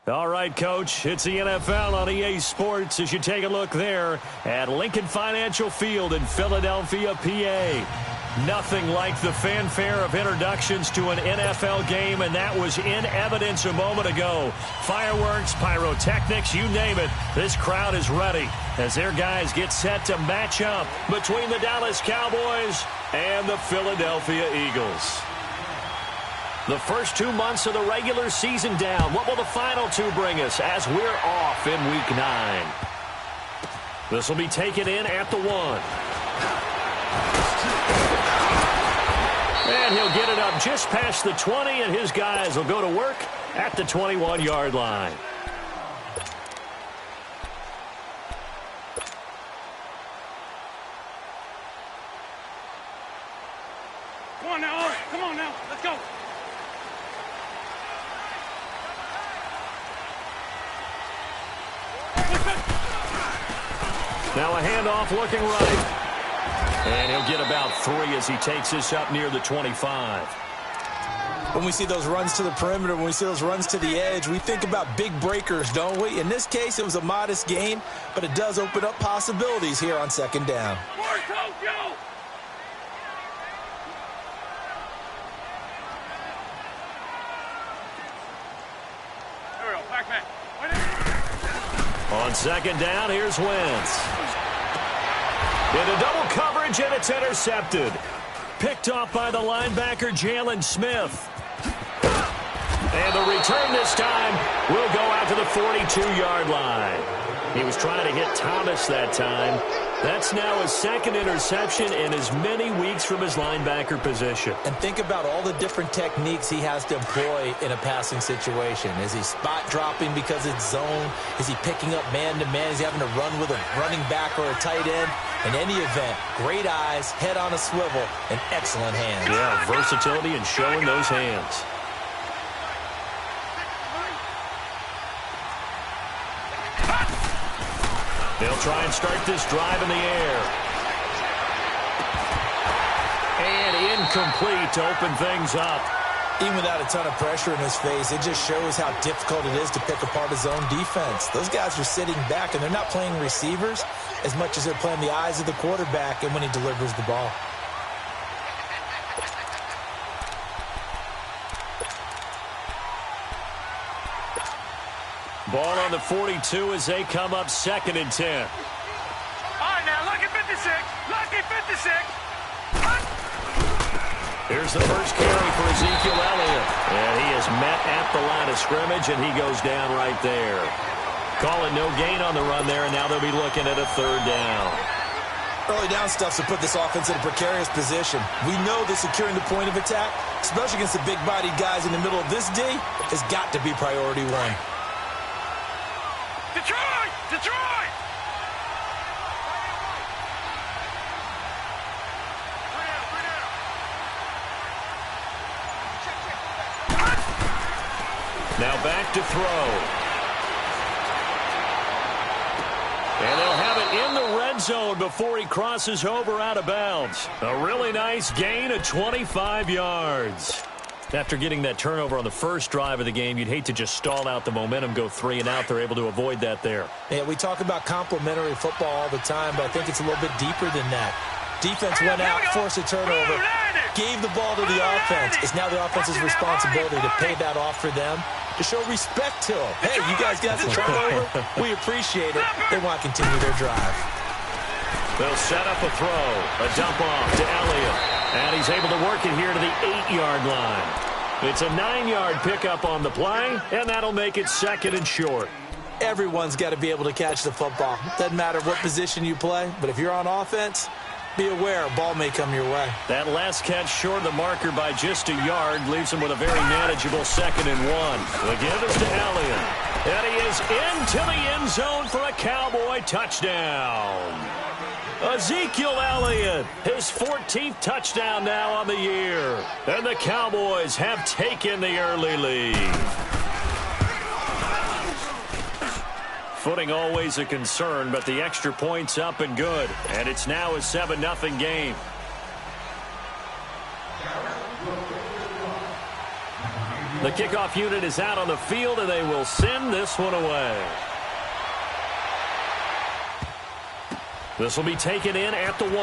All right, Coach, it's the NFL on EA Sports as you take a look there at Lincoln Financial Field in Philadelphia, PA. Nothing like the fanfare of introductions to an NFL game, and that was in evidence a moment ago. Fireworks, pyrotechnics, you name it. This crowd is ready as their guys get set to match up between the Dallas Cowboys and the Philadelphia Eagles. The first 2 months of the regular season down. What will the final two bring us as we're off in Week 9? This will be taken in at the 1. And he'll get it up just past the 20, and his guys will go to work at the 21-yard line. Come on now, Art. Come on now. Let's go. Now a handoff looking right. And he'll get about 3 as he takes this up near the 25. When we see those runs to the perimeter, when we see those runs to the edge, we think about big breakers, don't we? In this case, it was a modest gain, but it does open up possibilities here on second down. On second down, here's Wentz. Into double coverage, and it's intercepted. Picked off by the linebacker, Jalen Smith. And the return this time will go out to the 42-yard line. He was trying to hit Thomas that time. That's now his second interception in as many weeks from his linebacker position. And think about all the different techniques he has to employ in a passing situation. Is he spot dropping because it's zone? Is he picking up man-to-man? Is he having to run with a running back or a tight end? In any event, great eyes, head on a swivel, and excellent hands. Yeah, versatility and showing those hands. They'll try and start this drive in the air. And incomplete to open things up. Even without a ton of pressure in his face, it just shows how difficult it is to pick apart his own defense. Those guys are sitting back, and they're not playing receivers as much as they're playing the eyes of the quarterback and when he delivers the ball. Ball on the 42 as they come up 2nd and 10. All right, now, lucky 56. Lucky 56. Here's the first carry for Ezekiel Elliott. And he is met at the line of scrimmage, and he goes down right there. Call it no gain on the run there, and now they'll be looking at a 3rd down. Early down stuff to put this offense in a precarious position. We know that securing the point of attack, especially against the big-bodied guys in the middle of this D, has got to be priority 1. Detroit! Detroit! Now back to throw. And they'll have it in the red zone before he crosses over out of bounds. A really nice gain of 25 yards. After getting that turnover on the first drive of the game, you'd hate to just stall out the momentum, go 3 and out. They're able to avoid that there. Yeah, we talk about complementary football all the time, but I think it's a little bit deeper than that. Defense went out, forced a turnover, gave the ball to the offense. It's now the offense's responsibility to pay that off for them, to show respect to them. Hey, you guys got the turnover. We appreciate it. They want to continue their drive. They'll set up a throw, a dump off to Elliott. And he's able to work it here to the 8-yard line. It's a 9-yard pickup on the play, and that'll make it 2nd and short. Everyone's got to be able to catch the football. Doesn't matter what position you play, but if you're on offense, be aware a ball may come your way. That last catch short of the marker by just a yard leaves him with a very manageable 2nd and 1. The give is to Elliott. And he is into the end zone for a Cowboy touchdown. Ezekiel Elliott, his 14th touchdown now on the year. And the Cowboys have taken the early lead. Footing always a concern, but the extra point's up and good. And it's now a 7-0 game. The kickoff unit is out on the field, and they will send this one away. This will be taken in at the 1.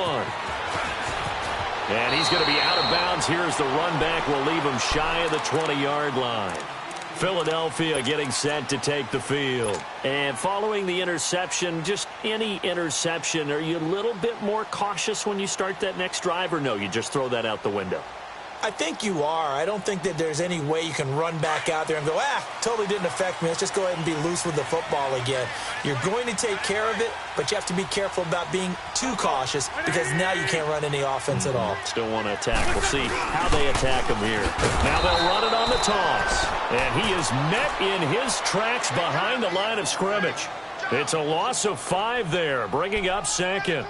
And he's going to be out of bounds here as the run back will leave him shy of the 20-yard line. Philadelphia getting set to take the field. And following the interception, just any interception, are you a little bit more cautious when you start that next drive, or no, you just throw that out the window? I think you are. I don't think that there's any way you can run back out there and go, totally didn't affect me. Let's just go ahead and be loose with the football again. You're going to take care of it, but you have to be careful about being too cautious because now you can't run any offense at all. Still want to attack. We'll see how they attack him here. Now they'll run it on the toss. And he is met in his tracks behind the line of scrimmage. It's a loss of 5 there, bringing up 2nd.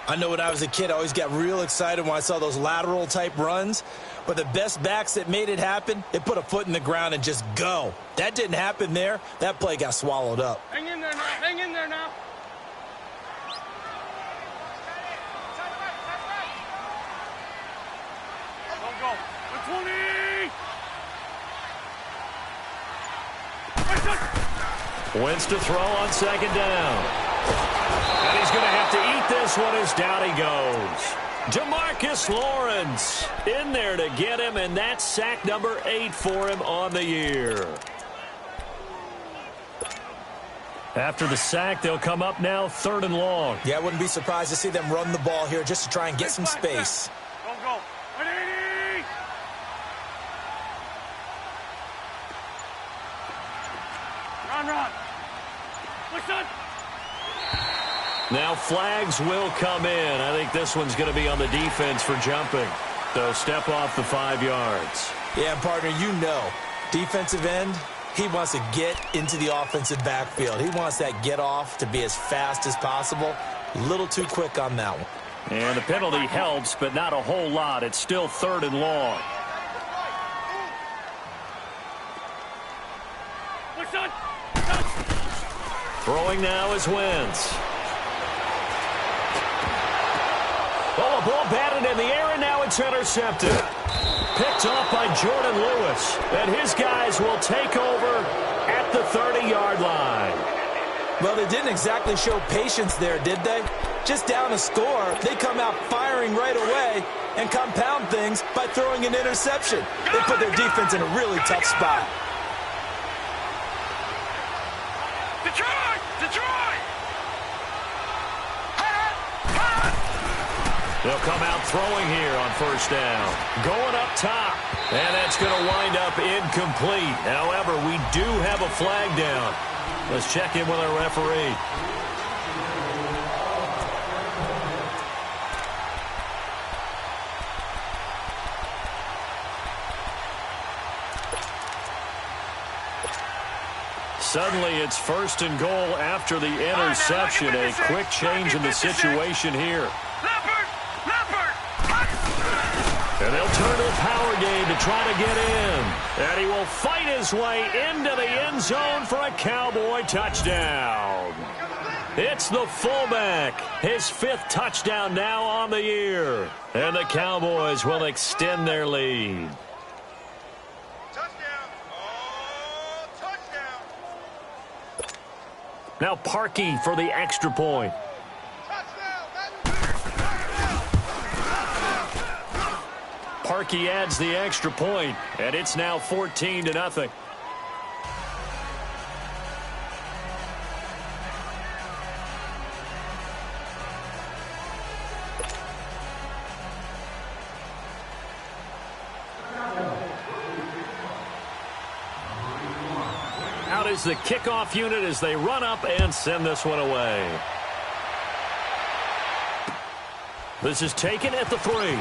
I know when I was a kid, I always got real excited when I saw those lateral-type runs. But the best backs that made it happen, they put a foot in the ground and just go. That didn't happen there. That play got swallowed up. Hang in there now. Hang in there now. Go. 20. Wentz to throw on 2nd down. And he's going to have to eat this one as down he goes. Demarcus Lawrence in there to get him, and that's sack number 8 for him on the year. After the sack, they'll come up now 3rd and long. Yeah, I wouldn't be surprised to see them run the ball here just to try and get some space. Go. 180. Run. Listen. Now flags will come in. I think this one's going to be on the defense for jumping. So step off the 5 yards. Yeah, partner, you know, defensive end, he wants to get into the offensive backfield. He wants that get off to be as fast as possible. A little too quick on that one. And the penalty helps, but not a whole lot. It's still 3rd and long. Throwing now is Wentz. Oh, a ball batted in the air, and now it's intercepted. Picked off by Jordan Lewis. And his guys will take over at the 30-yard line. Well, they didn't exactly show patience there, did they? Just down a score, they come out firing right away and compound things by throwing an interception. They put their defense in a really tough spot. Detroit! They'll come out throwing here on 1st down. Going up top. And that's going to wind up incomplete. However, we do have a flag down. Let's check in with our referee. Suddenly, it's 1st and goal after the interception. A quick change in the situation here. And they'll turn to the power game to try to get in. And he will fight his way into the end zone for a Cowboy touchdown. It's the fullback. His 5th touchdown now on the year. And the Cowboys will extend their lead. Now Parkey for the extra point. Parkey adds the extra point, and it's now 14-0. Out is the kickoff unit as they run up and send this one away. This is taken at the 3.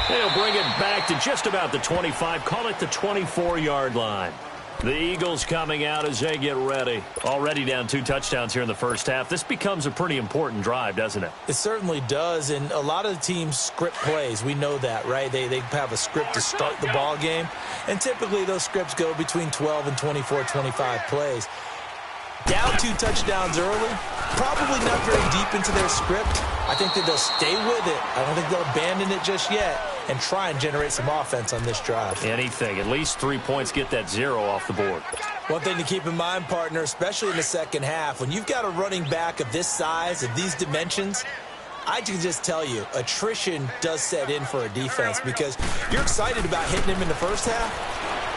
They'll bring it back to just about the 25, call it the 24-yard line. The Eagles coming out as they get ready. Already down 2 touchdowns here in the first half. This becomes a pretty important drive, doesn't it? It certainly does, and a lot of the teams script plays. We know that, right? They have a script to start the ball game, and typically those scripts go between 12 and 24, 25 plays. Down 2 touchdowns early, probably not very deep into their script. I think that they'll stay with it. I don't think they'll abandon it just yet. and try and generate some offense on this drive. Anything. At least 3 points, get that 0 off the board. One thing to keep in mind, partner, especially in the second half, when you've got a running back of this size, of these dimensions, I can just tell you, attrition does set in for a defense because you're excited about hitting him in the first half.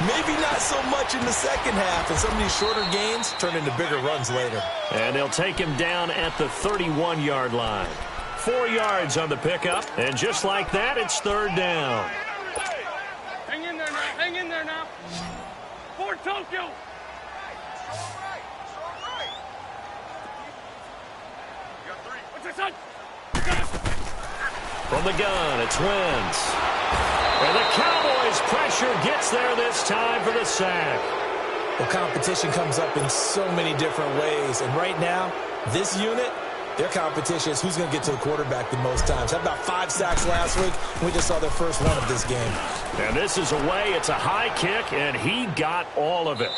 Maybe not so much in the second half, and some of these shorter gains turn into bigger runs later. And they'll take him down at the 31-yard line. 4 yards on the pickup, and just like that, it's third down. Hang in there now. Hang in there now. For Tokyo. What's your son? From the gun, it's Wentz. And the Cowboys' pressure gets there this time for the sack. Well, competition comes up in so many different ways. And right now, this unit, their competition is who's going to get to the quarterback the most times. Had about 5 sacks last week. We just saw their first one of this game. And this is away. It's a high kick, and he got all of it.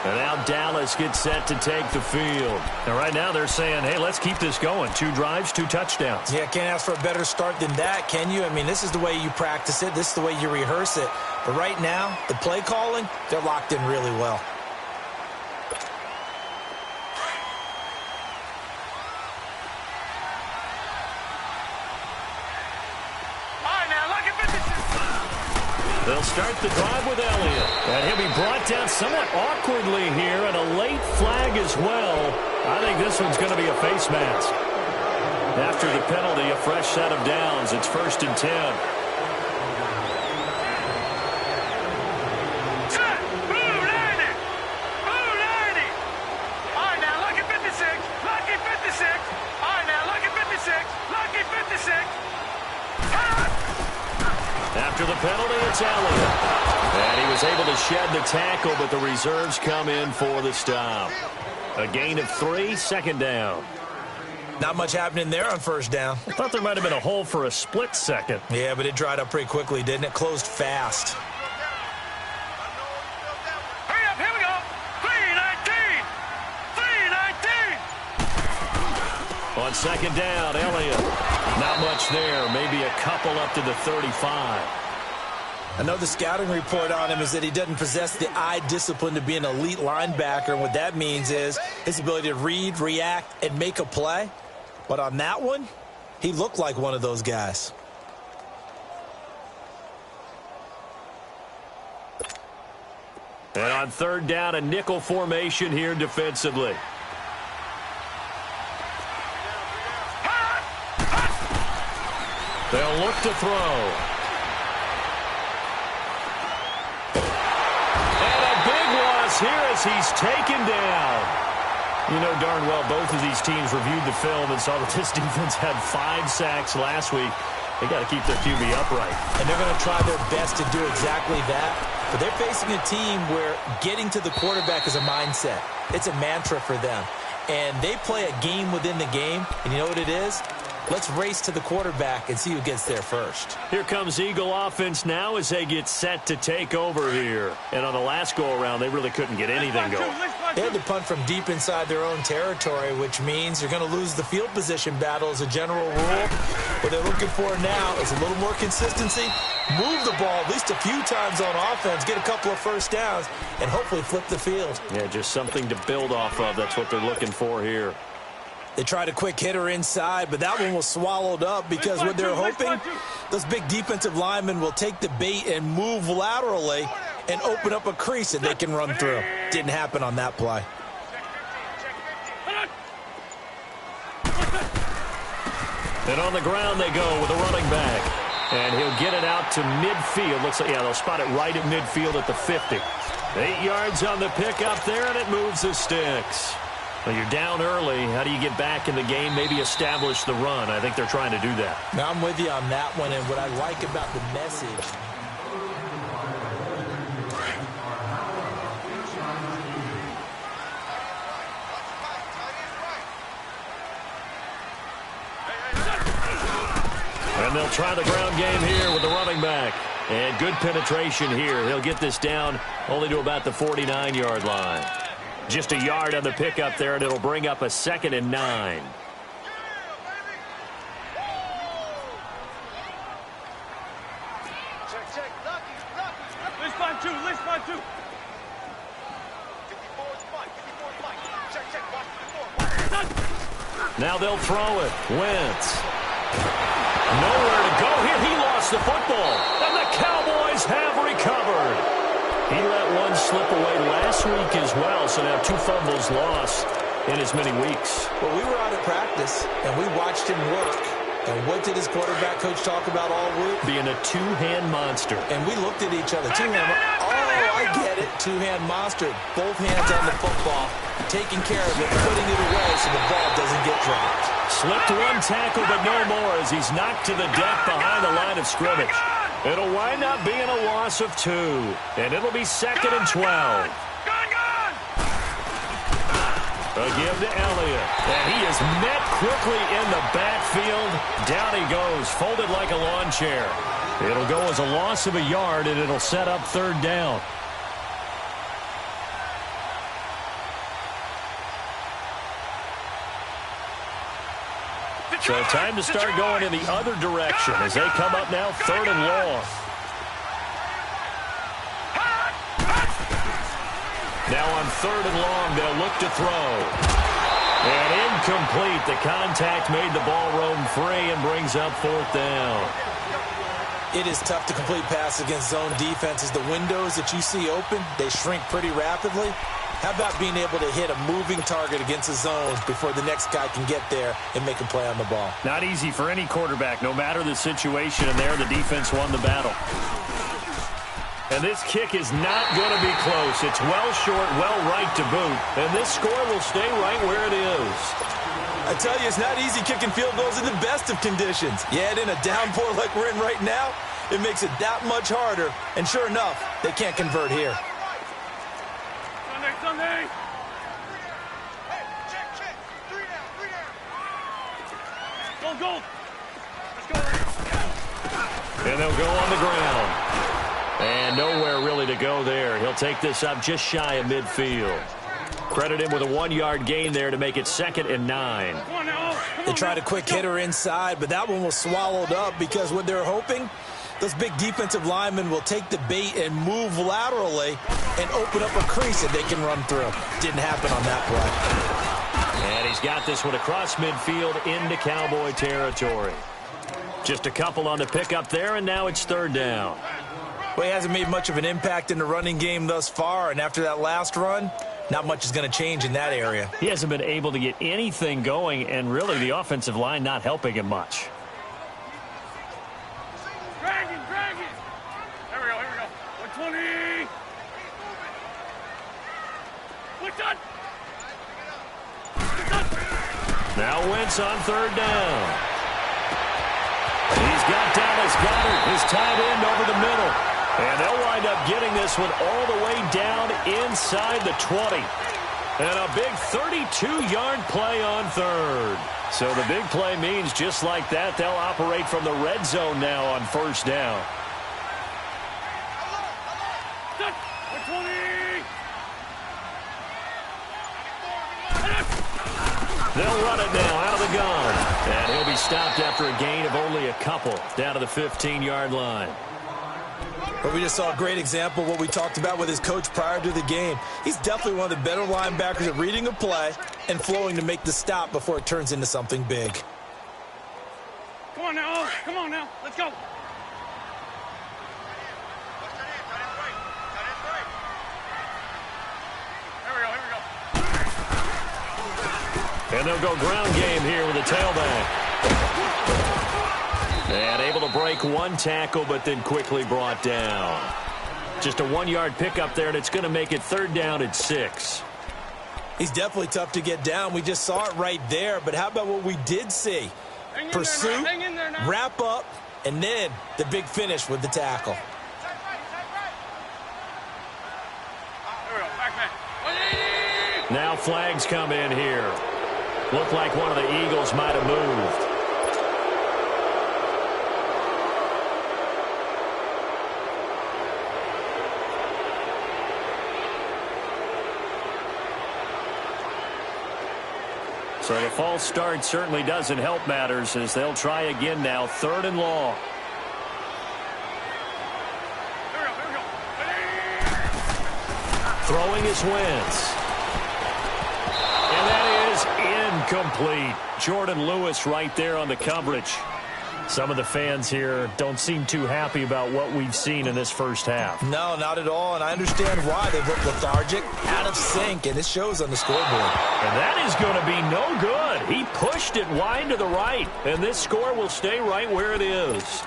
And now Dallas gets set to take the field. And right now they're saying, hey, let's keep this going. 2 drives, 2 touchdowns. Yeah, can't ask for a better start than that, can you? I mean, this is the way you practice it. This is the way you rehearse it. But right now, the play calling, they're locked in really well. They'll start the drive with Elliott. And he'll be brought down somewhat awkwardly here, and a late flag as well. I think this one's going to be a face mask. After the penalty, a fresh set of downs. It's 1st and 10. After the penalty, it's Elliott. And he was able to shed the tackle, but the reserves come in for the stop. A gain of 3, 2nd down. Not much happening there on 1st down. I thought there might have been a hole for a split second. Yeah, but it dried up pretty quickly, didn't it? Closed fast. Hurry up, here we go. 3-19. 3-19. On 2nd down, Elliott. Not much there. Maybe a couple up to the 35. I know the scouting report on him is that he doesn't possess the eye discipline to be an elite linebacker. And what that means is his ability to read, react, and make a play. But on that one, he looked like one of those guys. And on 3rd down, a nickel formation here defensively. They'll look to throw. And a big loss here as he's taken down. You know darn well both of these teams reviewed the film and saw that this defense had 5 sacks last week. They got to keep their QB upright. And they're going to try their best to do exactly that. But they're facing a team where getting to the quarterback is a mindset. It's a mantra for them. And they play a game within the game. And you know what it is? Let's race to the quarterback and see who gets there first. Here comes Eagle offense now as they get set to take over here. And on the last go-around, they really couldn't get anything going. They had to punt from deep inside their own territory, which means you're going to lose the field position battle as a general rule. What they're looking for now is a little more consistency, move the ball at least a few times on offense, get a couple of 1st downs, and hopefully flip the field. Yeah, just something to build off of. That's what they're looking for here. They tried a quick hitter inside, but that one was swallowed up because what they're hoping, those big defensive linemen will take the bait and move laterally and open up a crease that they can run through. Didn't happen on that play. And on the ground they go with a running back. And he'll get it out to midfield. Looks like, yeah, they'll spot it right at midfield at the 50. 8 yards on the pickup there, and it moves the sticks. Well, you're down early. How do you get back in the game? Maybe establish the run. I think they're trying to do that. Now, I'm with you on that one, and what I like about the message. And they'll try the ground game here with the running back. And good penetration here. He'll get this down only to about the 49-yard line. Just a yard on the pickup there, and it'll bring up a 2nd and 9. List by two, list by two. Now they'll throw it. Wentz. Nowhere to go here. He lost the football. And the Cowboys have recovered. He let one slip away last week as well, so now 2 fumbles lost in as many weeks. Well, we were out at practice, and we watched him work. And what did his quarterback coach talk about all week? Being a two-hand monster. And we looked at each other. Two-hand. Oh, I get it. Two-hand monster. Both hands on the football, taking care of it, putting it away so the ball doesn't get dropped. Slipped one tackle, but no more as he's knocked to the deck behind the line of scrimmage. It'll wind up being a loss of 2, and it'll be 2nd and 12. A give to Elliott, and he is met quickly in the backfield. Down he goes, folded like a lawn chair. It'll go as a loss of a yard, and it'll set up 3rd down. So time to start going in the other direction as they come up now 3rd and long. Now on 3rd and long, they'll look to throw. And incomplete. The contact made the ball roam free and brings up 4th down. It is tough to complete passes against zone defenses. The windows that you see open, they shrink pretty rapidly. How about being able to hit a moving target against a zone before the next guy can get there and make a play on the ball? Not easy for any quarterback, no matter the situation, and there the defense won the battle. And this kick is not going to be close. It's well short, well right to boot, and this score will stay right where it is. I tell you, it's not easy kicking field goals in the best of conditions. You add in a downpour like we're in right now, it makes it that much harder, and sure enough, they can't convert here. Sunday. Go. Let's go. And they'll go on the ground. And nowhere really to go there. He'll take this up just shy of midfield. Credit him with a 1-yard gain there to make it 2nd and 9. They tried a quick hitter inside, but that one was swallowed up because what they're hoping, those big defensive linemen will take the bait and move laterally and open up a crease that they can run through. Didn't happen on that play. And he's got this one across midfield into Cowboy territory. Just a couple on the pickup there, and now it's 3rd down. Well, he hasn't made much of an impact in the running game thus far, and after that last run, not much is going to change in that area. He hasn't been able to get anything going, and really the offensive line not helping him much. Drag it. Here we go. 120. What's done? Now Wentz on 3rd down. He's got Dallas Goedert, his tight end, over the middle. And they'll wind up getting this one all the way down inside the 20. And a big 32-yard play on 3rd. So the big play means just like that, they'll operate from the red zone now on 1st down. They'll run it now out of the gun. And he'll be stopped after a gain of only a couple down to the 15-yard line. But we just saw a great example of what we talked about with his coach prior to the game. He's definitely one of the better linebackers at reading a play and flowing to make the stop before it turns into something big. Come on now. Let's go. Here we go. And they'll go ground game here with a tailback. And able to break one tackle, but then quickly brought down. Just a 1-yard pickup there, and it's going to make it 3rd down at 6. He's definitely tough to get down. We just saw it right there, but how about what we did see? Pursuit, wrap up, and then the big finish with the tackle. Now flags come in here. Looked like one of the Eagles might have moved. So the false start certainly doesn't help matters as they'll try again now, 3rd and long. Throwing his Wentz. And that is incomplete. Jordan Lewis right there on the coverage. Some of the fans here don't seem too happy about what we've seen in this first half. No, not at all, and I understand why. They look lethargic, out of sync, and it shows on the scoreboard. And that is going to be no good. He pushed it wide to the right, and this score will stay right where it is.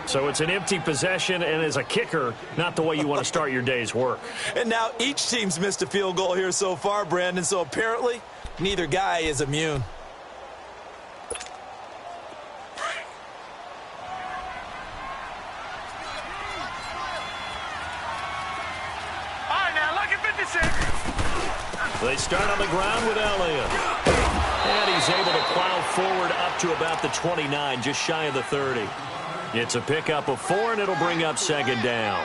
So it's an empty possession, and as a kicker, not the way you want to start your day's work. And now each team's missed a field goal here so far, Brandon, so apparently neither guy is immune. They start on the ground with Elliott. And he's able to plow forward up to about the 29, just shy of the 30. It's a pickup of 4, and it'll bring up second down.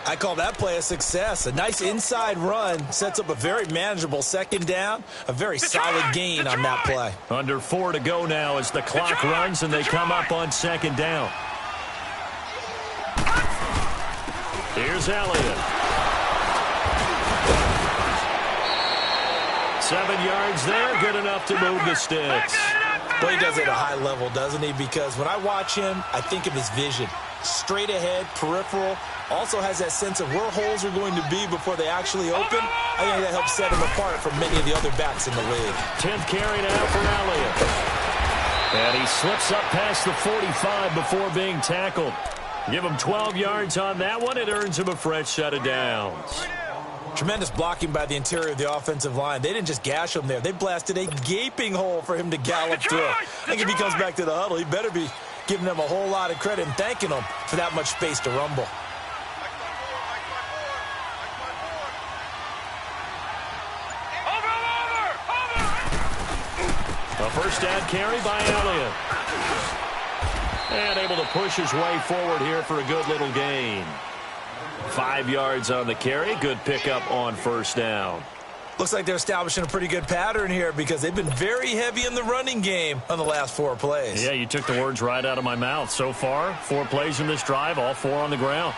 I call that play a success. A nice inside run sets up a very manageable second down. A very solid gain on that play. Under 4 to go now as the clock runs, and they come up on second down. Here's Elliott. 7 yards there, good enough to move the sticks. Well, he does it at a high level, doesn't he? Because when I watch him, I think of his vision. Straight ahead, peripheral, also has that sense of where holes are going to be before they actually open. I think that helps set him apart from many of the other backs in the league. 10th carry now for Elliott. And he slips up past the 45 before being tackled. Give him 12 yards on that one. It earns him a fresh set of downs. Tremendous blocking by the interior of the offensive line. They didn't just gash him there. They blasted a gaping hole for him to gallop through. I think if he comes back to the huddle, he better be giving them a whole lot of credit and thanking them for that much space to rumble. A first down carry by Elliott. And able to push his way forward here for a good little gain. 5 yards on the carry. Good pickup on first down. Looks like they're establishing a pretty good pattern here because they've been very heavy in the running game on the last 4 plays. Yeah, you took the words right out of my mouth. So far, 4 plays in this drive, all 4 on the ground.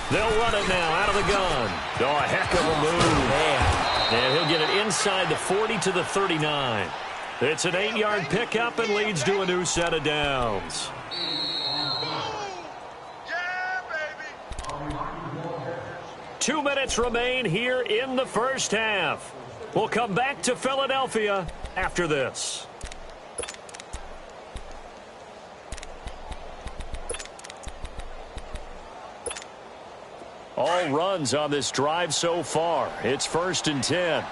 They'll run it now out of the gun. Oh, a heck of a move. Man. And he'll get it inside the 40 to the 39. It's an 8-yard pickup and leads to a new set of downs. Yeah, baby. 2 minutes remain here in the first half. We'll come back to Philadelphia after this. All runs on this drive so far. It's 1st and 10.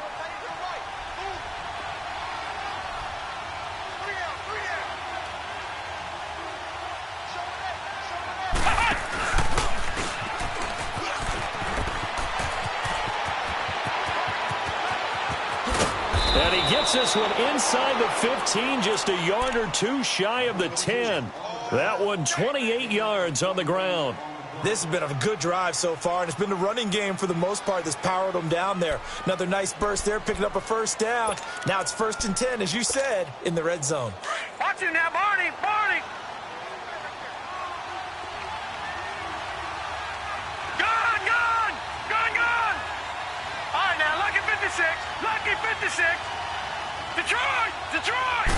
And he gets this one inside the 15, just a yard or 2 shy of the 10. That one 28 yards on the ground. This has been a good drive so far, and it's been the running game for the most part that's powered them down there. Another nice burst there, picking up a first down. Now it's 1st and 10, as you said, in the red zone. Watch it now, Barney, Barney. Gun, gun, gun, gun. All right, now, lucky 56, lucky 56. Detroit, Detroit.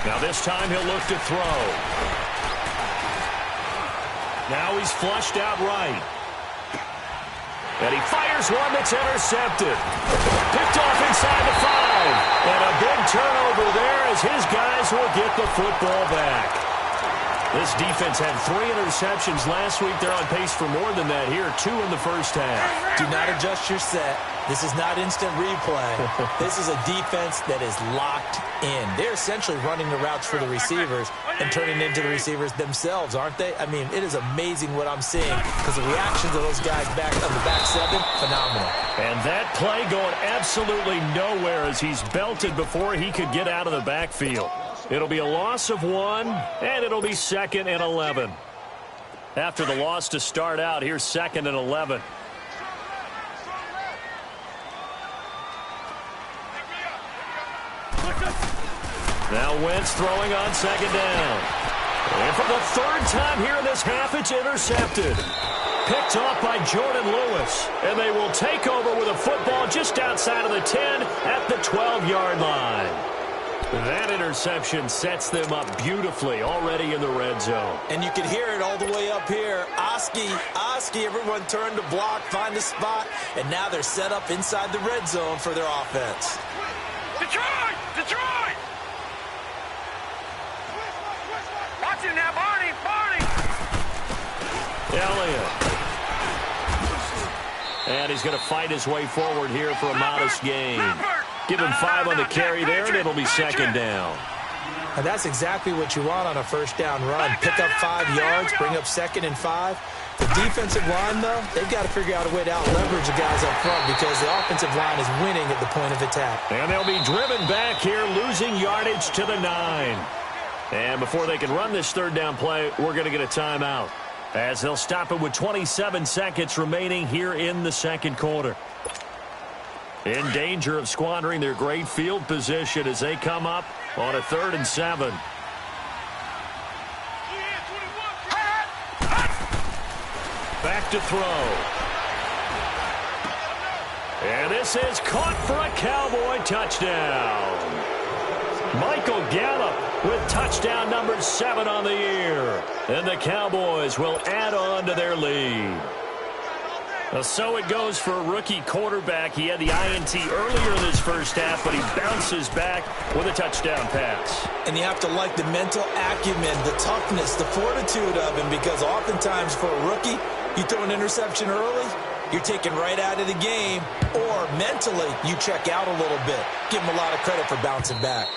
Now this time he'll look to throw. Now he's flushed out right. And he fires one that's intercepted. Picked off inside the 5. And a big turnover there as his guys will get the football back. This defense had 3 interceptions last week. They're on pace for more than that here. 2 in the first half. Do not adjust your set. This is not instant replay. This is a defense that is locked in. They're essentially running the routes for the receivers and turning into the receivers themselves, aren't they? I mean, it is amazing what I'm seeing because the reactions of those guys back on the back 7, phenomenal. And that play going absolutely nowhere as he's belted before he could get out of the backfield. It'll be a loss of 1, and it'll be 2nd and 11. After the loss to start out, here's 2nd and 11. Now Wentz throwing on second down. And for the third time here in this half, it's intercepted. Picked off by Jordan Lewis. And they will take over with a football just outside of the 10 at the 12-yard line. That interception sets them up beautifully already in the red zone. And you can hear it all the way up here. Oski, everyone turned to block, find a spot, and now they're set up inside the red zone for their offense. Detroit! Detroit! Watch it now, Barney! Elliott. And he's going to fight his way forward here for a modest gain. Give him 5 on the carry there, and it'll be second down. And that's exactly what you want on a first down run. Pick up 5 yards, bring up 2nd and 5. The defensive line, though, they've got to figure out a way to out-leverage the guys up front because the offensive line is winning at the point of attack. And they'll be driven back here, losing yardage to the 9. And before they can run this third down play, we're going to get a timeout, as they'll stop it with 27 seconds remaining here in the second quarter. In danger of squandering their great field position as they come up on a 3rd and 7. Back to throw. And this is caught for a Cowboy touchdown. Michael Gallup with touchdown number 7 on the year. And the Cowboys will add on to their lead. So it goes for a rookie quarterback. He had the INT earlier in this first half, but he bounces back with a touchdown pass. And you have to like the mental acumen, the toughness, the fortitude of him, because oftentimes for a rookie, you throw an interception early, you're taken right out of the game, or mentally you check out a little bit. Give him a lot of credit for bouncing back.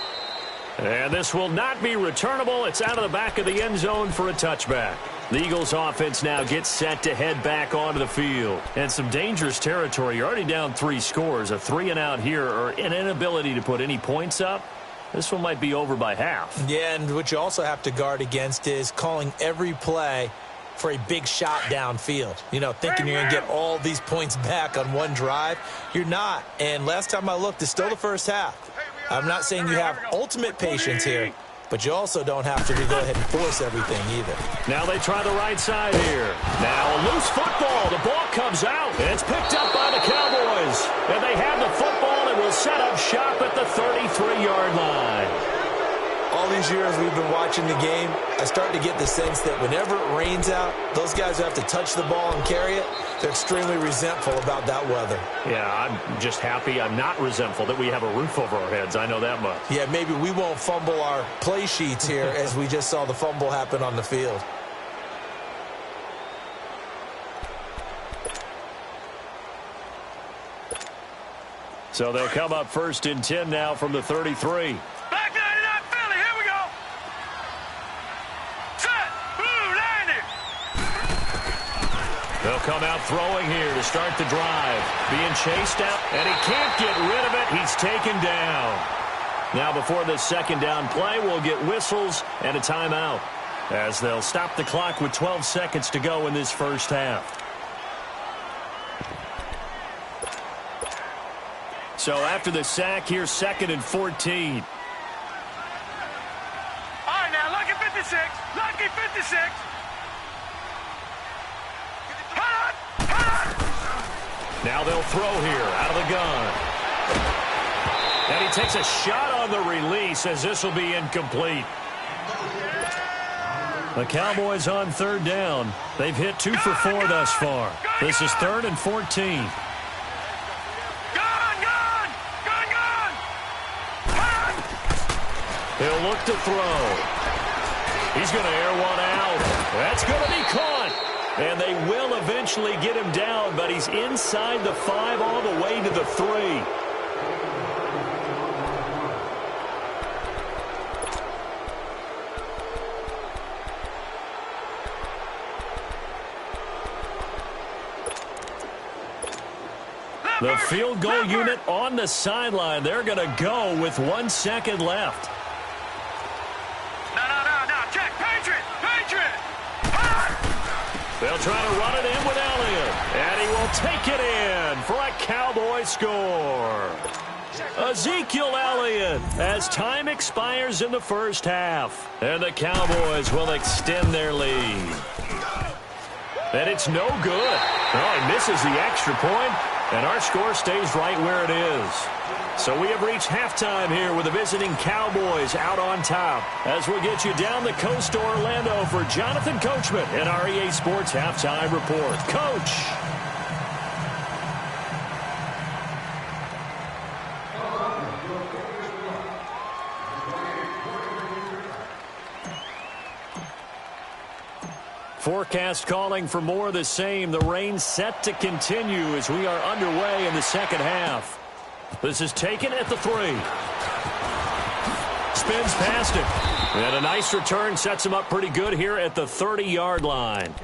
And this will not be returnable. It's out of the back of the end zone for a touchback. The Eagles offense now gets set to head back onto the field. And some dangerous territory. You're already down 3 scores. A 3-and-out here, or an inability to put any points up. This one might be over by half. Yeah, and what you also have to guard against is calling every play for a big shot downfield. You know, thinking you're going to get all these points back on one drive. You're not. And last time I looked, it's still the first half. I'm not saying you have ultimate patience here, but you also don't have to go ahead and force everything either. Now they try the right side here. Now a loose football. The ball comes out. And it's picked up by the Cowboys. And they have the football and will set up shop at the 33-yard line. All these years we've been watching the game, I start to get the sense that whenever it rains out, those guys who have to touch the ball and carry it, they're extremely resentful about that weather. Yeah, I'm just happy I'm not resentful that we have a roof over our heads. I know that much. Yeah, maybe we won't fumble our play sheets here as we just saw the fumble happen on the field. So they'll come up 1st and 10 now from the 33. They'll come out throwing here to start the drive. Being chased out, and he can't get rid of it. He's taken down. Now before this second down play, we'll get whistles and a timeout, as they'll stop the clock with 12 seconds to go in this first half. So after the sack, here's 2nd and 14. All right, now, lucky 56. Lucky 56. Now they'll throw here out of the gun. And he takes a shot on the release, as this will be incomplete. The Cowboys on 3rd down. They've hit 2 for 4 thus far. This is 3rd and 14. He'll look to throw. He's going to air one out. That's going to be caught. And they will eventually get him down, but he's inside the 5 all the way to the 3. The field goal unit on the sideline. They're going to go with 1 second left. They'll try to run it in with Elliott. And he will take it in for a Cowboy score. Ezekiel Elliott as time expires in the first half. And the Cowboys will extend their lead. And it's no good. Oh, he misses the extra point, and our score stays right where it is. So we have reached halftime here with the visiting Cowboys out on top. As we'll get you down the coast to Orlando for Jonathan Coachman in our EA Sports Halftime Report. Coach. Forecast calling for more of the same. The rain set to continue as we are underway in the second half. This is taken at the 3. Spins past it. And a nice return sets him up pretty good here at the 30-yard line.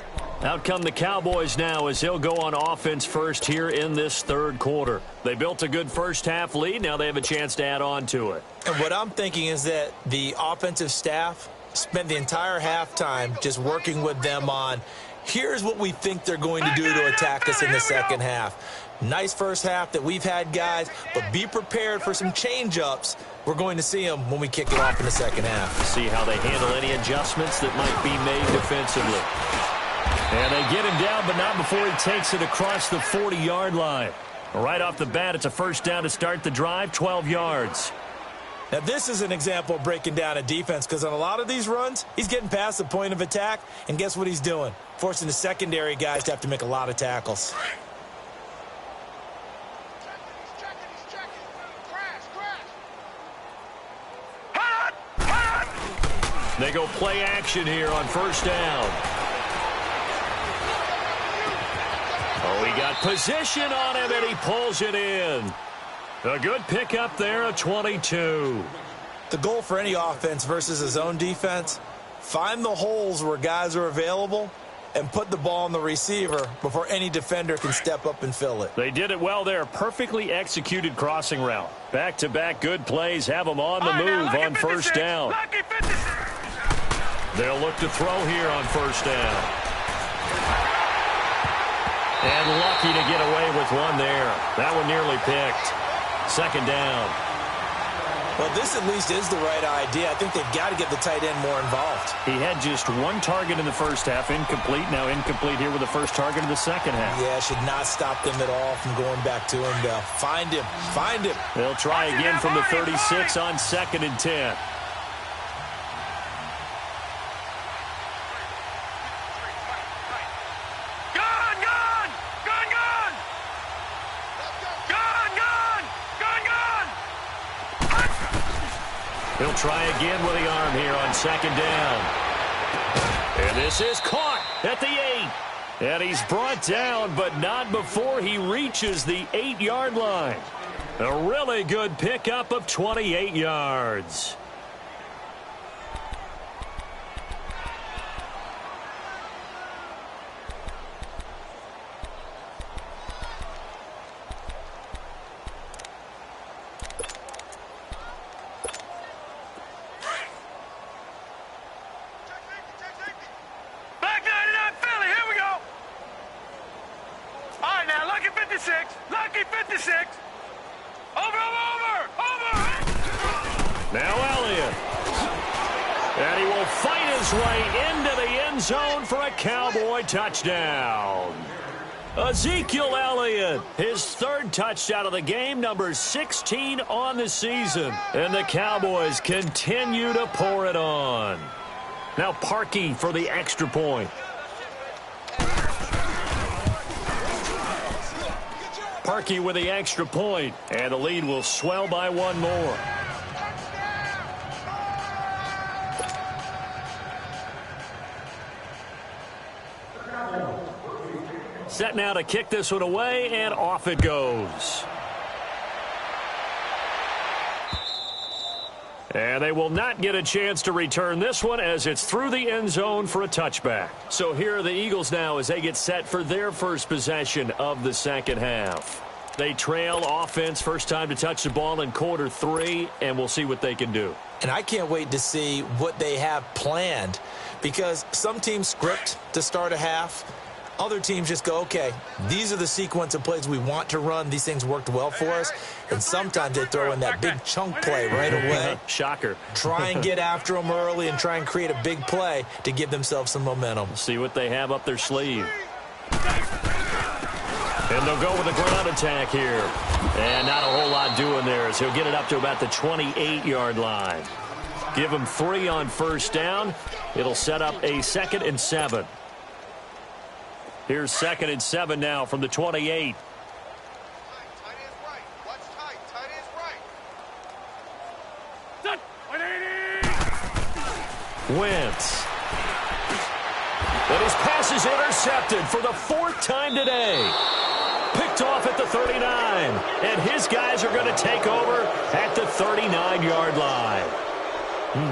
Out come the Cowboys now as they'll go on offense first here in this third quarter. They built a good first half lead. Now they have a chance to add on to it. And what I'm thinking is that the offensive staff spent the entire halftime just working with them on, here's what we think they're going to do to attack us in the second half. Nice first half that we've had, guys, but be prepared for some change-ups. We're going to see them when we kick it off in the second half. See how they handle any adjustments that might be made defensively. And they get him down, but not before he takes it across the 40-yard line. Right off the bat, it's a first down to start the drive, 12 yards. Now, this is an example of breaking down a defense because on a lot of these runs, he's getting past the point of attack, and guess what he's doing? Forcing the secondary guys to have to make a lot of tackles. They go play action here on first down. Oh, he got position on him, and he pulls it in. A good pickup there, a 22. The goal for any offense versus a zone defense, find the holes where guys are available and put the ball on the receiver before any defender can step up and fill it. They did it well there. Perfectly executed crossing route. Back-to-back good plays have them on the move on first down. They'll look to throw here on first down. And lucky to get away with one there. That one nearly picked. Second down. Well, this at least is the right idea. I think they've got to get the tight end more involved. He had just one target in the first half, incomplete. Now incomplete here with the first target of the second half. Yeah, should not stop them at all from going back to him, though. Find him. Find him. They'll try again from the 36 on 2nd and 10. He'll try again with the arm here on 2nd down. And this is caught at the 8. And he's brought down, but not before he reaches the 8-yard line. A really good pickup of 28 yards. Lucky 56. Over. Now Elliott. And he will fight his way into the end zone for a Cowboy touchdown. Ezekiel Elliott, his 3rd touchdown of the game, number 16 on the season. And the Cowboys continue to pour it on. Now Parkey for the extra point. Parkey with the extra point, and the lead will swell by one more. Set now to kick this one away, and off it goes. And they will not get a chance to return this one as it's through the end zone for a touchback. So here are the Eagles now as they get set for their first possession of the second half. They trail offense, first time to touch the ball in quarter 3, and we'll see what they can do. And I can't wait to see what they have planned because some teams script to start a half. Other teams just go, okay, these are the sequence of plays we want to run. These things worked well for us. And sometimes they throw in that big chunk play right away. Shocker. Try and get after them early and try and create a big play to give themselves some momentum. See what they have up their sleeve. And they'll go with a ground attack here. And not a whole lot doing there as he'll get it up to about the 28-yard line. Give him 3 on first down. It'll set up a 2nd and 7. Here's 2nd and 7 now from the 28. Wentz. And his pass is intercepted for the 4th time today. Picked off at the 39. And his guys are going to take over at the 39-yard line.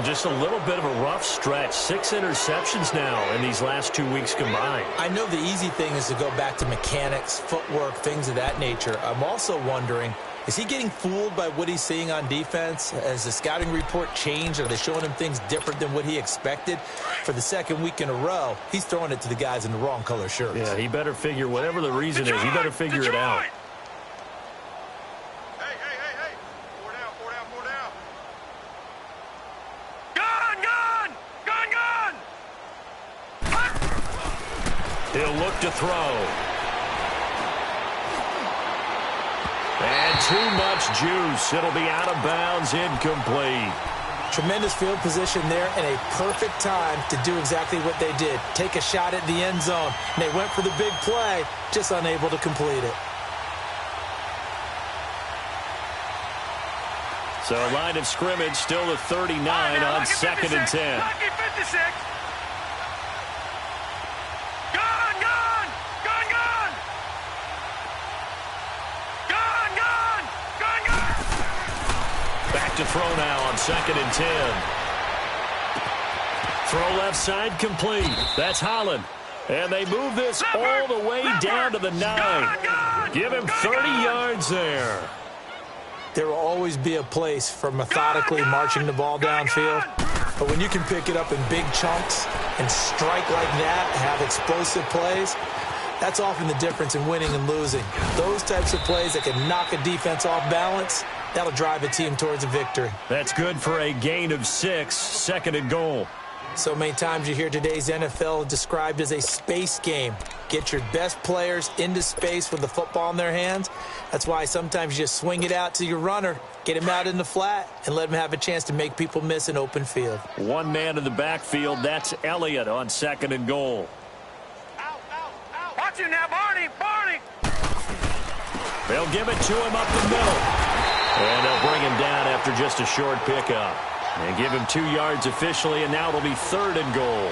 Just a little bit of a rough stretch. 6 interceptions now in these last 2 weeks combined. I know the easy thing is to go back to mechanics, footwork, things of that nature. I'm also wondering, is he getting fooled by what he's seeing on defense? Has the scouting report changed? Are they showing him things different than what he expected? For the 2nd week in a row, he's throwing it to the guys in the wrong color shirts. Yeah, he better figure, whatever the reason is, he better figure it out. He'll look to throw. And too much juice. It'll be out of bounds, incomplete. Tremendous field position there and a perfect time to do exactly what they did. Take a shot at the end zone. And they went for the big play, just unable to complete it. So line of scrimmage still the 39 on 2nd and 10. Lucky 56. To throw now on 2nd and 10. Throw left side complete. That's Holland. And they move this all the way down to the 9. Give him 30 yards there. There will always be a place for methodically marching the ball downfield. But when you can pick it up in big chunks and strike like that, have explosive plays, that's often the difference in winning and losing. Those types of plays that can knock a defense off balance, that'll drive a team towards a victory. That's good for a gain of 6, 2nd and goal. So many times you hear today's NFL described as a space game. Get your best players into space with the football in their hands. That's why sometimes you just swing it out to your runner, get him out in the flat, and let him have a chance to make people miss an open field. One man in the backfield, that's Elliott on 2nd and goal. Watch him now, Barney! They'll give it to him up the middle. And they'll bring him down after just a short pickup. And give him 2 yards officially, and now it'll be 3rd and goal.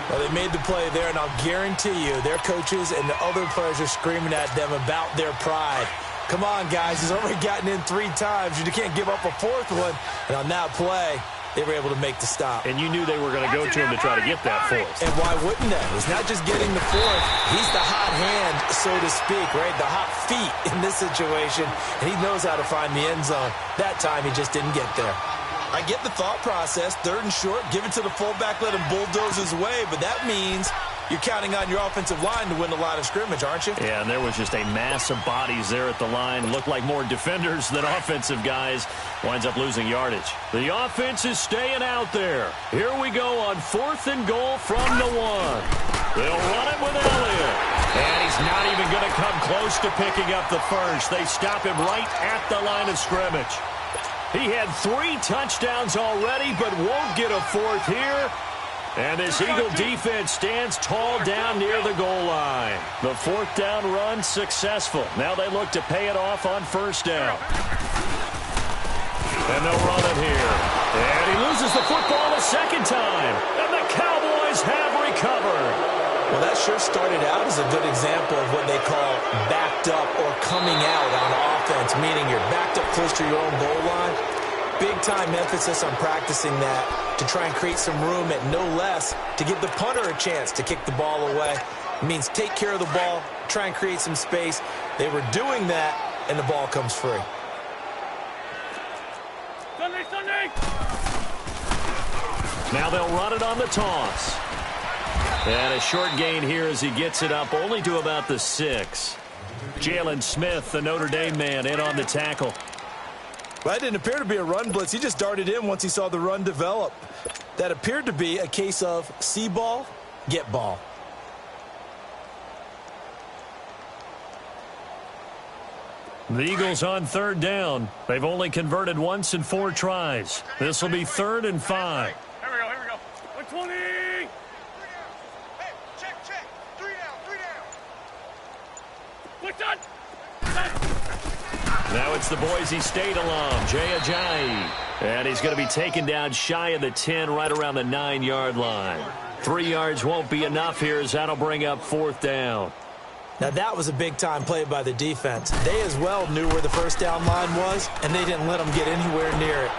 Well, they made the play there, and I'll guarantee you their coaches and the other players are screaming at them about their pride. Come on, guys. He's already gotten in 3 times. You can't give up a 4th one. And on that play, they were able to make the stop. And you knew they were going to go to him to try to get that 4th. And why wouldn't they? He's not just getting the 4th. He's the hot hand, so to speak, right? The hot feet in this situation. And he knows how to find the end zone. That time, he just didn't get there. I get the thought process. 3rd and short, give it to the fullback, let him bulldoze his way. But that means you're counting on your offensive line to win the line of scrimmage, aren't you? Yeah, and there was just a mass of bodies there at the line. Looked like more defenders than offensive guys. Winds up losing yardage. The offense is staying out there. Here we go on 4th and goal from the 1. They'll run it with Elliott. And he's not even going to come close to picking up the 1st. They stop him right at the line of scrimmage. He had 3 touchdowns already, but won't get a 4th here. And this Eagle defense stands tall down near the goal line. The 4th down run successful. Now they look to pay it off on 1st down. And they'll run it here. And he loses the football a 2nd time. And the Cowboys have recovered. Well, that sure started out as a good example of what they call backed up or coming out on offense, meaning you're backed up close to your own goal line. Big-time emphasis on practicing that to try and create some room at no less to give the punter a chance to kick the ball away. It means take care of the ball, try and create some space. They were doing that, and the ball comes free. Sunday! Now they'll run it on the toss. And a short gain here as he gets it up only to about the 6. Jalen Smith, the Notre Dame man, in on the tackle. Well, that didn't appear to be a run blitz. He just darted in once he saw the run develop. That appeared to be a case of see ball, get ball. The Eagles on 3rd down. They've only converted once in 4 tries. This will be 3rd and 5. Here we go. 120. Hey, check. 3 down. Quick done. Now it's the Boise State alum, Jay Ajayi. And he's going to be taken down shy of the 10, right around the 9-yard line. 3 yards won't be enough here as that'll bring up 4th down. Now, that was a big-time play by the defense. They as well knew where the first down line was, and they didn't let them get anywhere near it.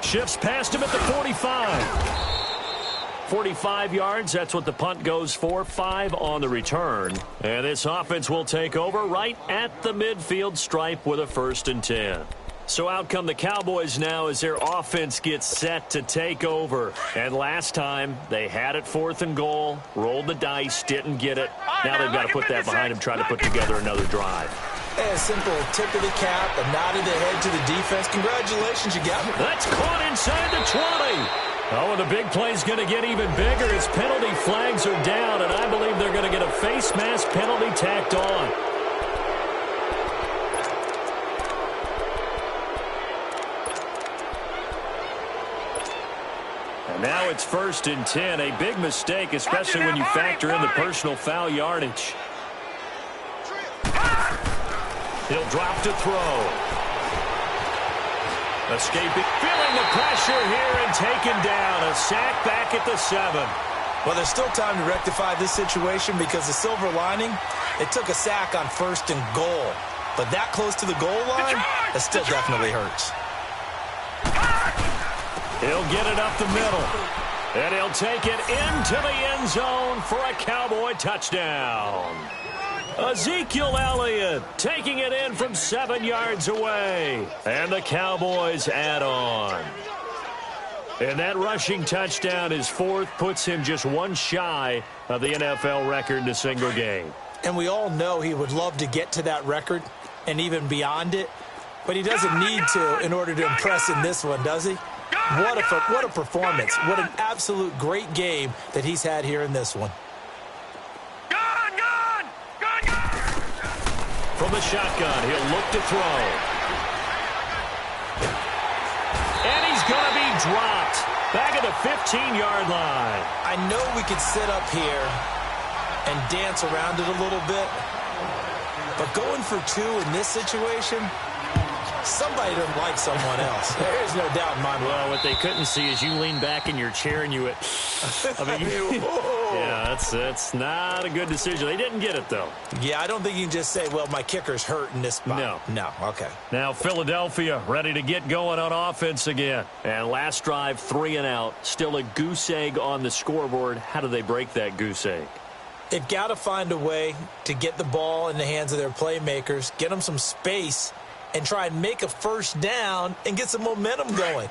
Shifts past him at the 45. 45 yards, that's what the punt goes for. 5 on the return. And this offense will take over right at the midfield stripe with a 1st and 10. So out come the Cowboys now as their offense gets set to take over. And last time, they had it 4th and goal, rolled the dice, didn't get it. Now they've got to put that behind them, try to put together another drive. A simple tip of the cap, a nod of the head to the defense. Congratulations, you got it. That's caught inside the 20. Oh, and the big play's going to get even bigger as penalty flags are down, and I believe they're going to get a face mask penalty tacked on. 1st and 10. A big mistake, especially when you factor in the personal foul yardage. He'll drop to throw. Escaping, feeling the pressure here and taken down. A sack back at the 7. Well, there's still time to rectify this situation because the silver lining, it took a sack on 1st and goal. But that close to the goal line, that still definitely hurts. He'll get it up the middle. And he'll take it into the end zone for a Cowboy touchdown. Ezekiel Elliott taking it in from 7 yards away. And the Cowboys add on. And that rushing touchdown is 4th, puts him just 1 shy of the NFL record in a single game. And we all know he would love to get to that record and even beyond it. But he doesn't need to in order to impress in this one, does he? What a performance. What an absolute great game that he's had here in this one. From the shotgun, he'll look to throw. And he's going to be dropped. Back at the 15-yard line. I know we could sit up here and dance around it a little bit. But going for 2 in this situation, somebody doesn't like someone else. There is no doubt in my mind. Well, what they couldn't see is you lean back in your chair and you went, yeah, that's not a good decision. They didn't get it, though. Yeah, I don't think you can just say, well, my kicker's hurt in this spot. No, okay. Now Philadelphia ready to get going on offense again. And last drive, 3 and out. Still a goose egg on the scoreboard. How do they break that goose egg? They've got to find a way to get the ball in the hands of their playmakers, get them some space, and try and make a first down and get some momentum going.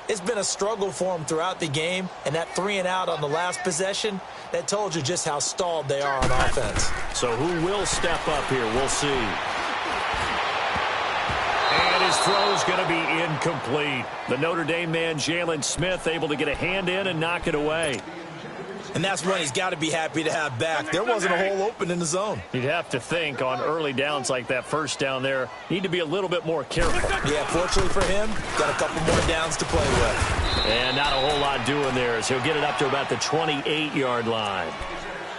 It's been a struggle for them throughout the game, and that 3 and out on the last possession, that told you just how stalled they are on offense. So who will step up here? We'll see. And his throw is going to be incomplete. The Notre Dame man, Jalen Smith, able to get a hand in and knock it away. And that's one he's got to be happy to have back. There wasn't a hole open in the zone. You'd have to think on early downs like that first down there, need to be a little bit more careful. Yeah, fortunately for him, got a couple more downs to play with. And not a whole lot doing there as he'll get it up to about the 28-yard line.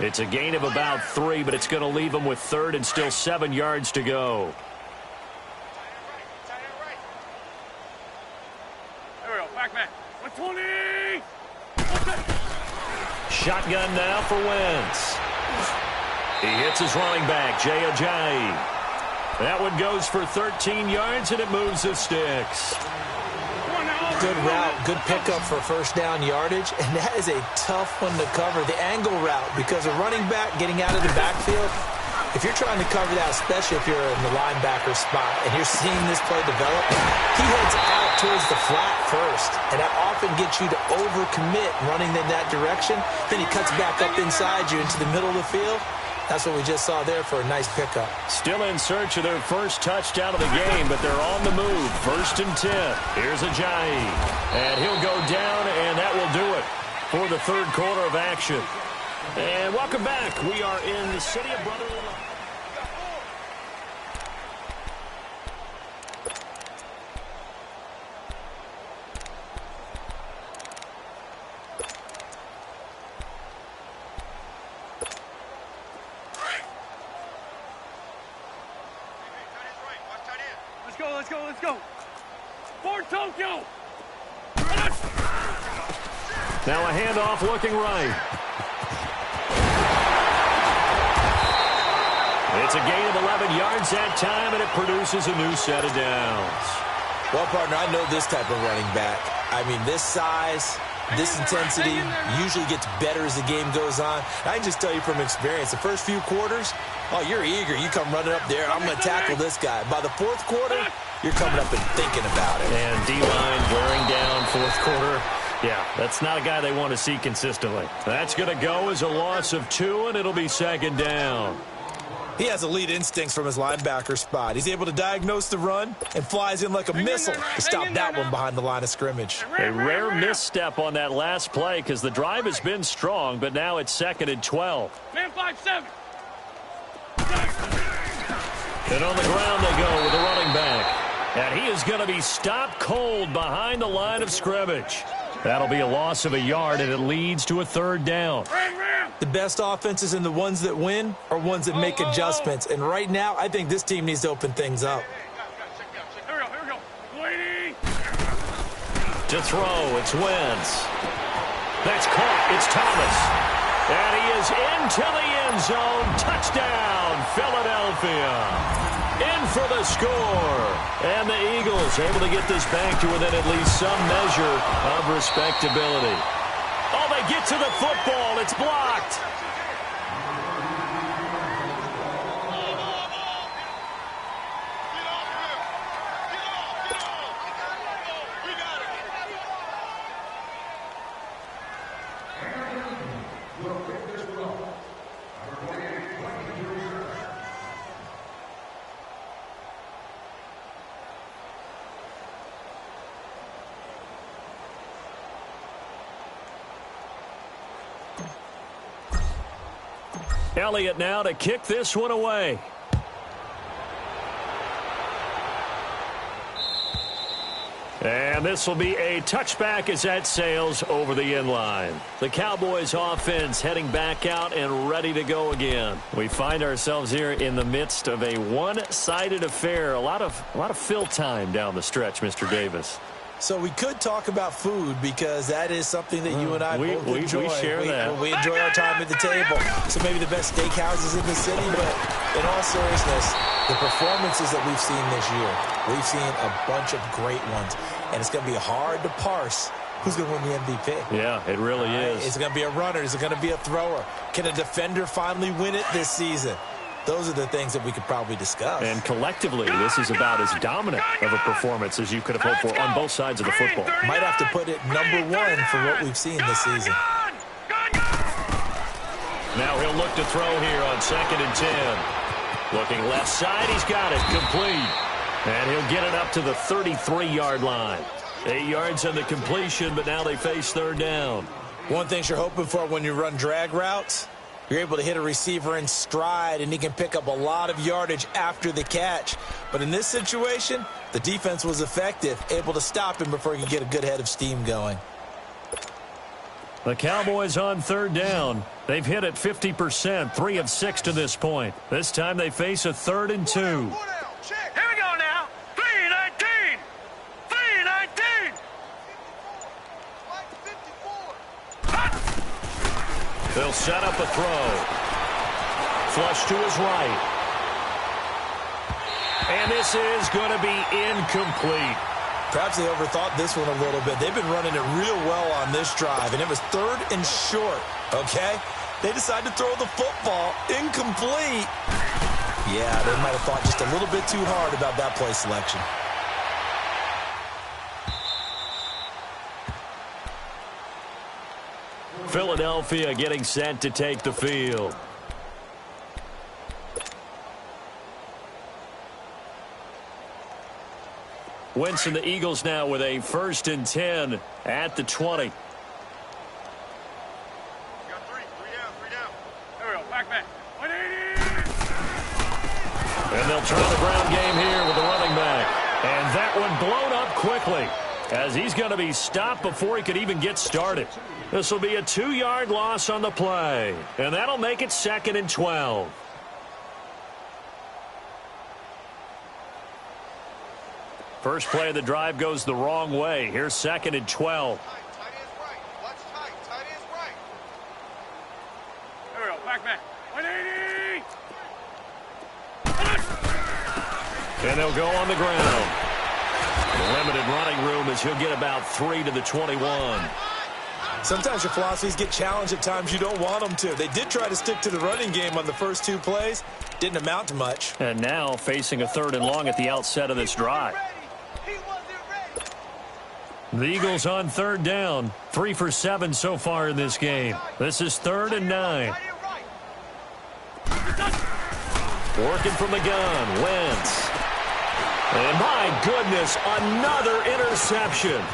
It's a gain of about 3, but it's going to leave him with 3rd and still 7 yards to go. There we go, back man. 120. Shotgun now for Wentz. He hits his running back, Jay Ajayi. That one goes for 13 yards, and it moves the sticks. Good route, good pickup for first down yardage, and that is a tough one to cover. The angle route, because a running back getting out of the backfield, If you're trying to cover that, especially if you're in the linebacker spot and you're seeing this play develop, he heads out towards the flat first, and that often gets you to overcommit running in that direction. Then he cuts back up inside you into the middle of the field. That's what we just saw there for a nice pickup. Still in search of their first touchdown of the game, but they're on the move. 1st and 10. Here's Ajayi. And he'll go down, and that will do it for the third quarter of action. And welcome back. We are in the city of brotherly love. Let's go. For Tokyo. Now a handoff looking right. It's a gain of 11 yards that time, and it produces a new set of downs. Well, partner, I know this type of running back. I mean, this size, this intensity usually gets better as the game goes on. I can just tell you from experience, the first few quarters, oh, you're eager. You come running up there, I'm going to tackle this guy. By the fourth quarter, you're coming up and thinking about it. And D-line wearing down fourth quarter. Yeah, that's not a guy they want to see consistently. That's going to go as a loss of 2, and it'll be 2nd down. He has elite instincts from his linebacker spot. He's able to diagnose the run and flies in like a missile to stop that one behind the line of scrimmage. A rare misstep on that last play because the drive has been strong, but now it's 2nd and 12. Man 5-7. And on the ground they go with the running back. And he is going to be stopped cold behind the line of scrimmage. That'll be a loss of a yard, and it leads to a 3rd down. The best offenses and the ones that win are ones that make adjustments. And right now, I think this team needs to open things up. Here we go. Waiting. To throw, it's Wentz. That's caught. It's Thomas. And he is into the end zone. Touchdown, Philadelphia. In for the score. And the Eagles able to get this back to within at least some measure of respectability. Oh, they get to the football. It's blocked. Elliott now to kick this one away. And this will be a touchback as that sails over the end line. The Cowboys offense heading back out and ready to go again. We find ourselves here in the midst of a one-sided affair. A lot of fill time down the stretch, Mr. Davis. So we could talk about food because that is something that you and I both enjoy. We share that. We enjoy our time at the table. So maybe the best steakhouses in the city, but in all seriousness, the performances that we've seen this year, we've seen a bunch of great ones, and it's going to be hard to parse who's going to win the MVP. Yeah, it really is. Is it going to be a runner? Is it going to be a thrower? Can a defender finally win it this season? Those are the things that we could probably discuss. And collectively, this is about as dominant of a performance as you could have hoped for on both sides of the football. Might have to put it #1 for what we've seen this season. Now he'll look to throw here on 2nd and 10. Looking left side, he's got it complete. And he'll get it up to the 33-yard line. 8 yards on the completion, but now they face 3rd down. One thing you're hoping for when you run drag routes, you're able to hit a receiver in stride, and he can pick up a lot of yardage after the catch. But in this situation, the defense was effective, able to stop him before he could get a good head of steam going. The Cowboys on 3rd down. They've hit it 50%, 3 of 6 to this point. This time they face a 3rd and 2. Here we go now. 3-19. 3-19. They'll set up a throw. Flush to his right. And this is going to be incomplete. Perhaps they overthought this one a little bit. They've been running it real well on this drive, and it was 3rd and short, okay? They decided to throw the football incomplete. Yeah, they might have thought just a little bit too hard about that play selection. Philadelphia getting set to take the field. Winston, the Eagles now with a 1st and 10 at the 20. And they'll try the ground game here with the running back. And that one blown up quickly as he's going to be stopped before he could even get started. This will be a 2-yard loss on the play. And that'll make it 2nd and 12. First play of the drive goes the wrong way. Here's 2nd and 12. Tight is right. Watch tight. Tight is right. There we go. Back. 180. And they'll go on the ground. Limited running room as he'll get about 3 to the 21. Sometimes your philosophies get challenged at times you don't want them to. They did try to stick to the running game on the first 2 plays. Didn't amount to much. And now facing a 3rd and long at the outset of this drive. The Eagles on 3rd down. 3 for 7 so far in this game. This is 3rd and 9. Working from the gun. Wentz. And my goodness, another interception.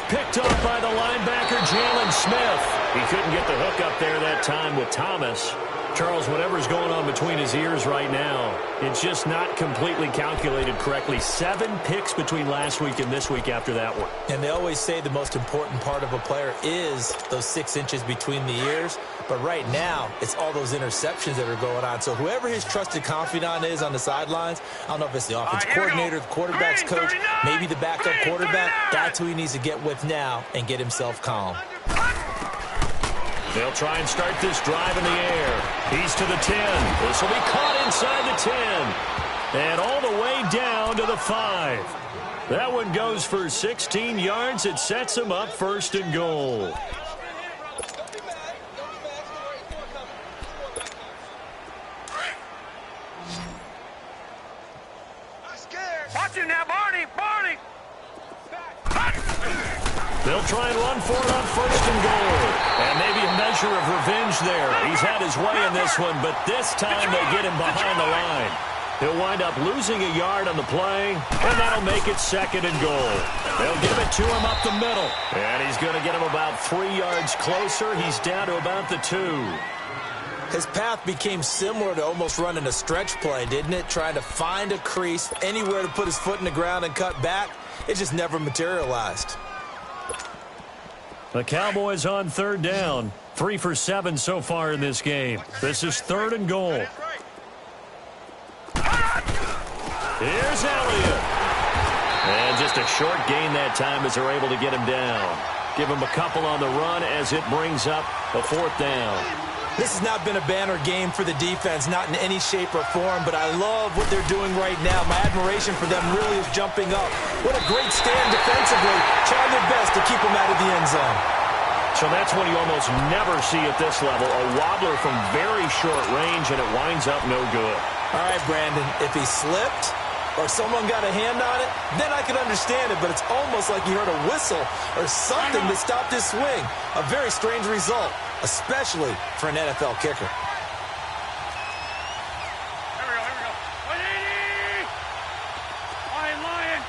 Picked off by the linebacker, Jalen Smith. He couldn't get the hook up there that time with Thomas. Charles, whatever's going on between his ears right now, it's just not completely calculated correctly. 7 picks between last week and this week after that one. And they always say the most important part of a player is those 6 inches between the ears. But right now, it's all those interceptions that are going on. So whoever his trusted confidant is on the sidelines, I don't know if it's the offensive coordinator, the quarterback's coach, maybe the backup quarterback, that's who he needs to get with now and get himself calm. They'll try and start this drive in the air. He's to the 10. This will be caught inside the 10. And all the way down to the 5. That one goes for 16 yards. It sets him up 1st and goal. Watch him now, Barney. They'll try and run for it on 1st and goal. And maybe a measure of revenge there. He's had his way in this one, but this time they get him behind the line. He'll wind up losing a yard on the play, and that'll make it 2nd and goal. They'll give it to him up the middle. And he's going to get him about 3 yards closer. He's down to about the 2. His path became similar to almost running a stretch play, didn't it? Trying to find a crease, anywhere to put his foot in the ground and cut back. It just never materialized. The Cowboys on 3rd down. 3 for 7 so far in this game. This is 3rd and goal. Here's Elliott. And just a short gain that time as they're able to get him down. Give him a couple on the run as it brings up a 4th down. This has not been a banner game for the defense, not in any shape or form, but I love what they're doing right now. My admiration for them really is jumping up. What a great stand defensively, trying their best to keep them out of the end zone. So that's what you almost never see at this level, a wobbler from very short range, and it winds up no good. All right, Brandon, if he slipped or someone got a hand on it, then I can understand it, but it's almost like you heard a whistle or something that stopped his swing. A very strange result, especially for an NFL kicker. Here we go. 180. Lion.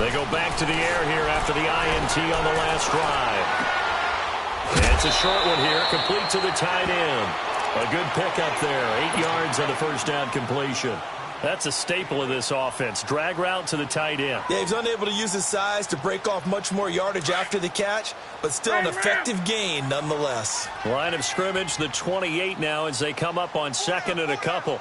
They go back to the air here after the INT on the last drive. And it's a short one here, complete to the tight end. A good pickup there, 8 yards on the 1st down completion. That's a staple of this offense. Drag route to the tight end. Yeah, he's unable to use his size to break off much more yardage after the catch, but still an effective gain nonetheless. Line of scrimmage, the 28 now as they come up on 2nd and a couple.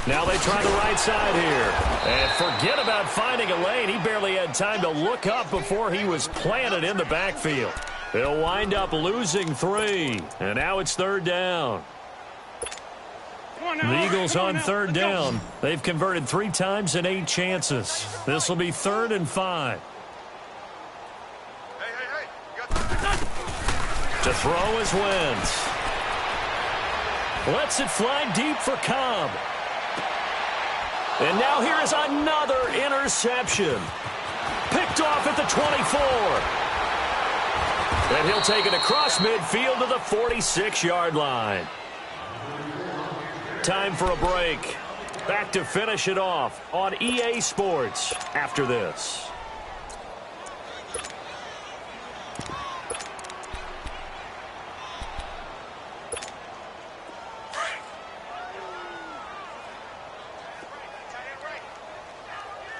Now they try the right side here. And forget about finding a lane. He barely had time to look up before he was planted in the backfield. They'll wind up losing 3. And now it's 3rd down. The Eagles on 3rd down. They've converted 3 times in 8 chances. This will be 3rd and 5. Hey. To throw is Wentz. Lets it fly deep for Cobb. And now here is another interception. Picked off at the 24. And he'll take it across midfield to the 46-yard line. Time for a break. Back to finish it off on EA Sports after this.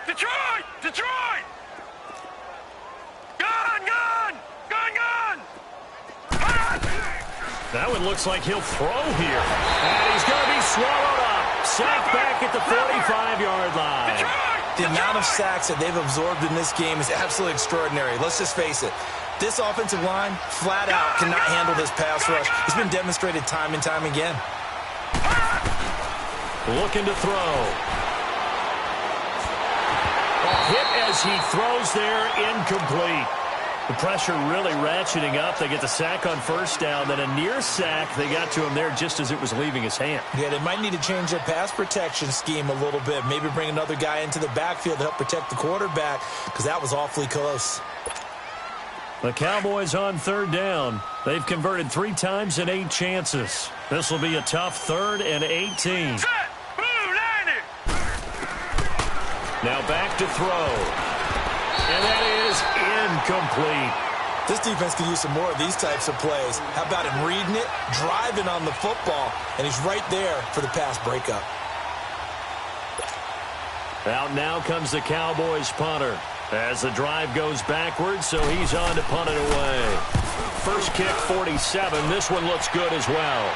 Detroit! Detroit! Gun! Gun! Gun! Gun! That one looks like he'll throw here. And he's going to be swallowed up. Sacked back at the 45-yard line. The amount of sacks that they've absorbed in this game is absolutely extraordinary. Let's just face it. This offensive line, flat out, cannot handle this pass rush. It's been demonstrated time and time again. Looking to throw. Hit as he throws there, incomplete. The pressure really ratcheting up. They get the sack on first down, then a near sack. They got to him there just as it was leaving his hand. Yeah, they might need to change their pass protection scheme a little bit. Maybe bring another guy into the backfield to help protect the quarterback, because that was awfully close. The Cowboys on third down. They've converted 3 times in 8 chances. This will be a tough 3rd and 18. Now back to throw. And that is incomplete. This defense could use some more of these types of plays. How about him reading it, driving on the football, and he's right there for the pass breakup. Out now comes the Cowboys punter as the drive goes backwards, so he's on to punt it away. First kick, 47. This one looks good as well.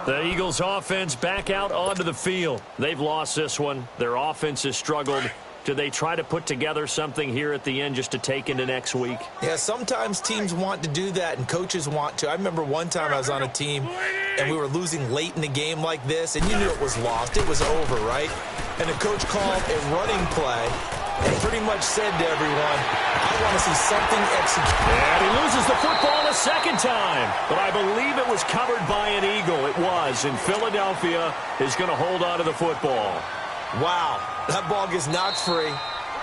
The Eagles offense back out onto the field. They've lost this one. Their offense has struggled. Do they try to put together something here at the end just to take into next week? Yeah, sometimes teams want to do that and coaches want to. I remember one time I was on a team and we were losing late in the game like this, and you knew it was lost. It was over, right? And the coach called a running play and pretty much said to everyone, I want to see something executed. And he loses the football a second time. But I believe it was covered by an Eagle. It was. And Philadelphia is going to hold on to the football. Wow. That ball gets knocked free,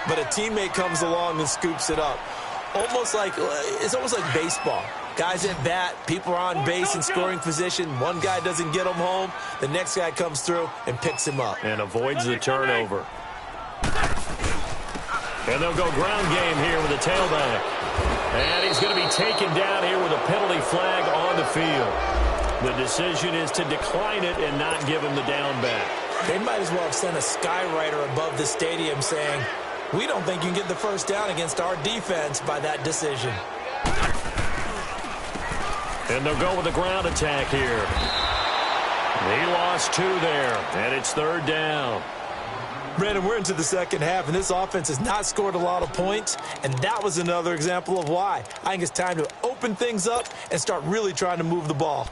but a teammate comes along and scoops it up. It's almost like baseball. Guys at bat, people are on base in scoring position. One guy doesn't get him home. The next guy comes through and picks him up. And avoids the turnover. And they'll go ground game here with the tailback. And he's going to be taken down here with a penalty flag on the field. The decision is to decline it and not give him the down back. They might as well have sent a skywriter above the stadium saying, we don't think you can get the first down against our defense by that decision. And they'll go with the ground attack here. He lost 2 there, and it's 3rd down. Brandon, we're into the second half, and this offense has not scored a lot of points, and that was another example of why. I think it's time to open things up and start really trying to move the ball.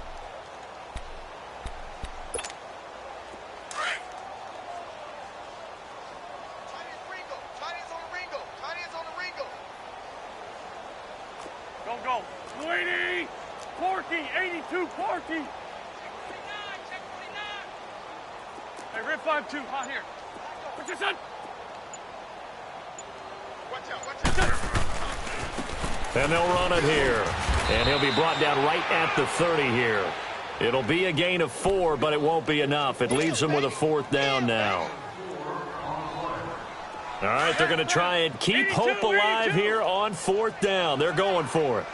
Go. 80, 40, 82, 40. Hey, Rip 5-2, hot here. What's your son? Watch out. And they'll run it here. And he'll be brought down right at the 30 here. It'll be a gain of 4, but it won't be enough. It leaves them with a 4th down now. All right, they're going to try and keep hope alive here on 4th down. They're going for it.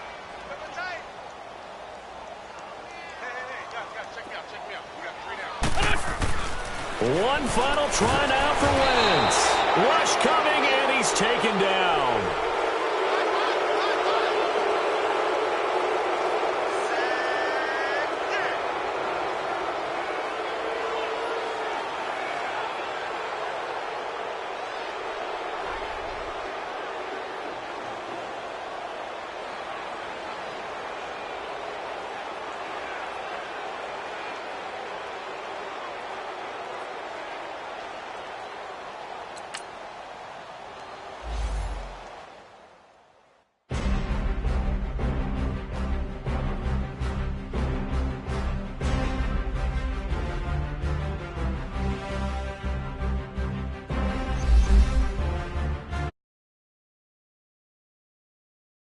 One final try now for Wentz. Rush coming